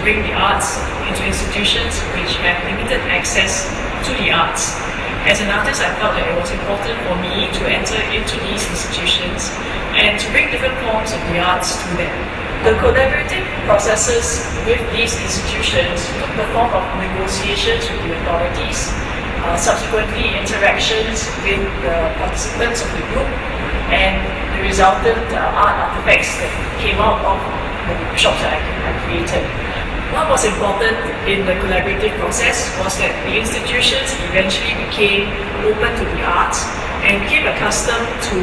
bring the arts into institutions which have limited access to the arts. As an artist, I felt that it was important for me to enter into these institutions and to bring different forms of the arts to them. The collaborative processes with these institutions took the form of negotiations with the authorities, subsequently interactions with the participants of the group, and the resultant art artifacts that came out of the workshops that I created. What was important in the collaborative process was that the institutions eventually became open to the arts and became accustomed to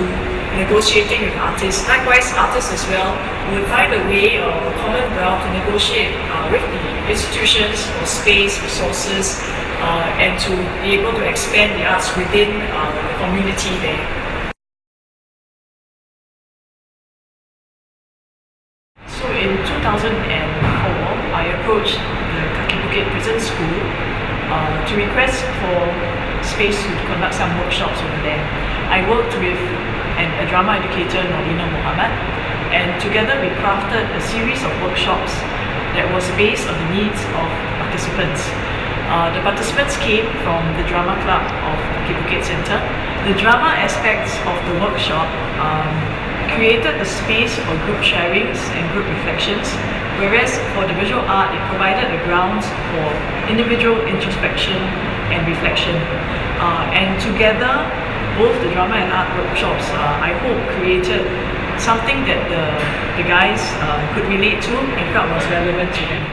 negotiating with artists. Likewise, artists as well would find a way or a common ground to negotiate with the institutions for space, resources, and to be able to expand the arts within the community there. So in 2004, I approached the Kaki Bukit School to request for space to conduct some workshops over there. I worked with a drama educator, Noorlinah Mohd, and together we crafted a series of workshops that was based on the needs of participants. The participants came from the drama club of Kaki Bukit Centre. The drama aspects of the workshop created a space for group sharings and group reflections, whereas for the visual art, it provided a grounds for individual introspection and reflection. And together, both the drama and art workshops, I hope, created something that the guys could relate to and felt was relevant to them.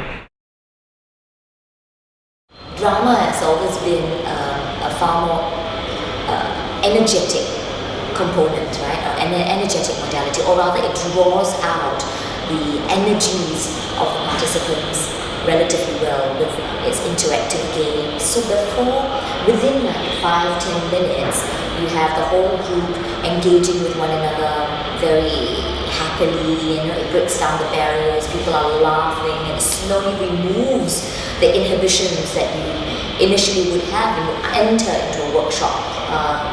Drama has always been a far more energetic component, right? An energetic modality, or rather it draws out the energies of the participants relatively well with its interactive games. So within like 5-10 minutes, you have the whole group engaging with one another very happily, it breaks down the barriers, people are laughing, and it slowly removes the inhibitions that you initially would have when you enter into a workshop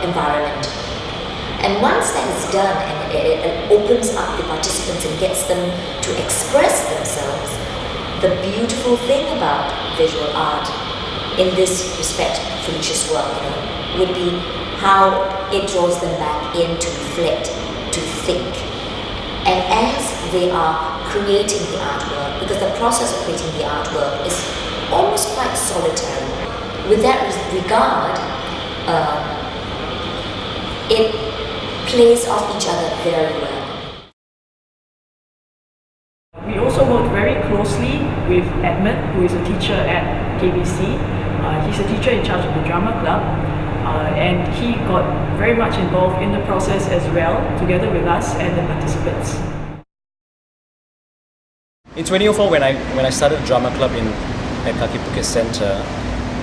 environment. And once that is done and it opens up the participants and gets them to express themselves, the beautiful thing about visual art in this respect, Felicia's work, would be how it draws them back in to reflect, to think. And as they are creating the artwork, because the process of creating the artwork is almost quite solitary, with that regard, it plays off each other very well. We also worked very closely with Edmund, who is a teacher at KBC. He's a teacher in charge of the drama club, and he got very much involved in the process as well, together with us and the participants. In 2004, when I started the drama club at Kaki Bukit Centre,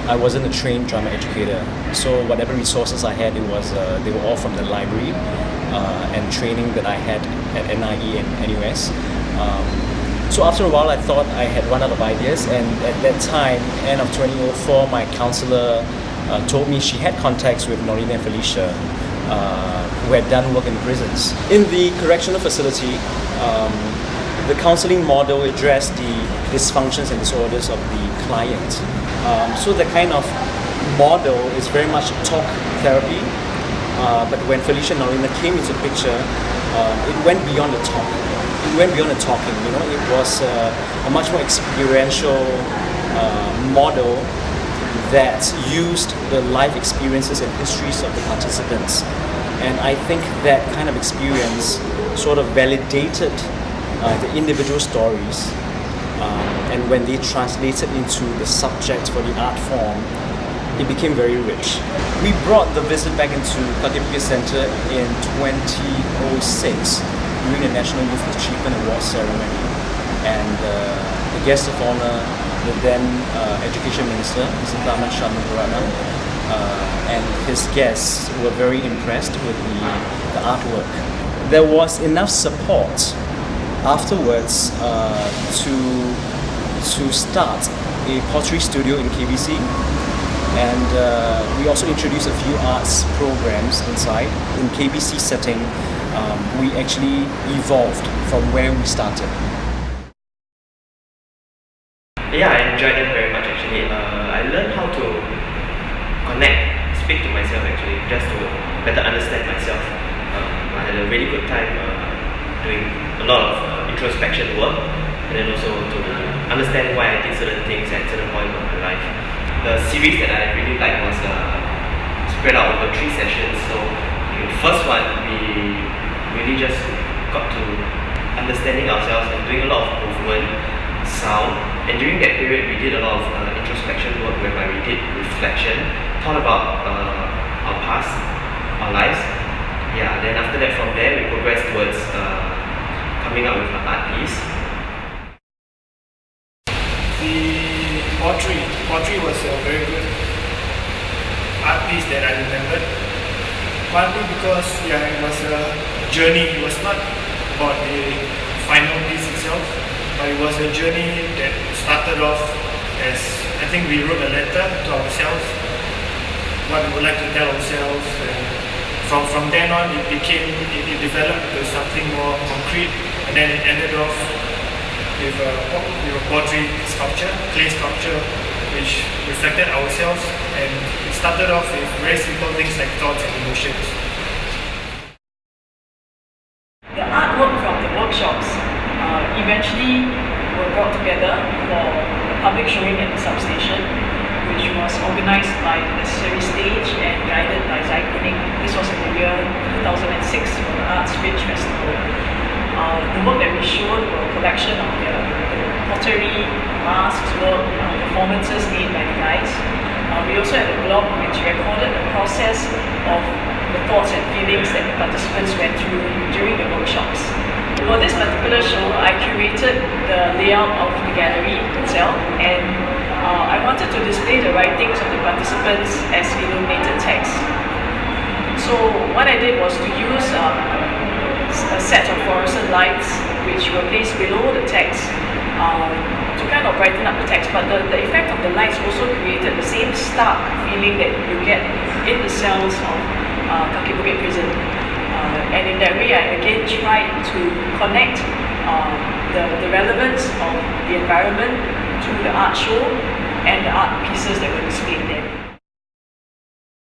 I wasn't a trained drama educator, so whatever resources I had, they were all from the library and training that I had at NIE and NUS. So after a while, I thought I had run out of ideas, and at that time, end of 2004, my counsellor told me she had contacts with Noorlinah and Felicia, who had done work in prisons. In the correctional facility, the counselling model addressed the dysfunctions and disorders of the client. So the kind of model is very much talk therapy, but when Felicia and Noorlinah came into the picture, it went beyond the talk. It went beyond the talking. It was a much more experiential model that used the life experiences and histories of the participants. And I think that kind of experience sort of validated the individual stories, and when they translated into the subject for the art form, it became very rich. We brought the visit back into Kaki Bukit Centre in 2006 during the National Youth Achievement Awards ceremony, and the guest of honour, the then Education Minister, Mr. and his guests were very impressed with the artwork. There was enough support afterwards to start a pottery studio in KBC, and we also introduced a few arts programs inside. In KBC setting, we actually evolved from where we started. Yeah, I enjoyed it very much actually. I learned how to connect, speak to myself actually, just to better understand myself. I had a really good time doing a lot of introspection work, and then also to understand why I did certain things at certain point of my life. The series that I really liked was spread out over 3 sessions. So in the first one, we really just got to understanding ourselves and doing a lot of movement, sound, and during that period we did a lot of introspection work whereby we did reflection, thought about our past, our lives. Yeah, then after that, from there we progressed towards coming up with an art piece. The pottery was a very good art piece that I remembered. Partly because it was a journey. It was not about the final piece itself, but it was a journey that started off as, I think we wrote a letter to ourselves, what we would like to tell ourselves, and from then on it developed into something more concrete, and then it ended off with a pottery sculpture, clay sculpture, which reflected ourselves, and it started off with very simple things like thoughts and emotions. The artwork from the workshops eventually were brought together for a public showing at the substation, which was organized by the necessary stage and guided by Zai Kuning. This was in the year 2006 for the Arts Ridge Festival. The work that we showed were a collection of the pottery, masks, work, performances made by the guys. We also had a blog which recorded the process of the thoughts and feelings that the participants went through during the workshops. For this particular show, I curated the layout of the gallery itself, and I wanted to display the writings of the participants as illuminated text. So what I did was to use a set of fluorescent lights which were placed below the text to kind of brighten up the text, but the effect of the lights also created the same stark feeling that you get in the cells of Kaki Bukit prison. And in that way, I again tried to connect the relevance of the environment to the art show and the art pieces that were displayed there.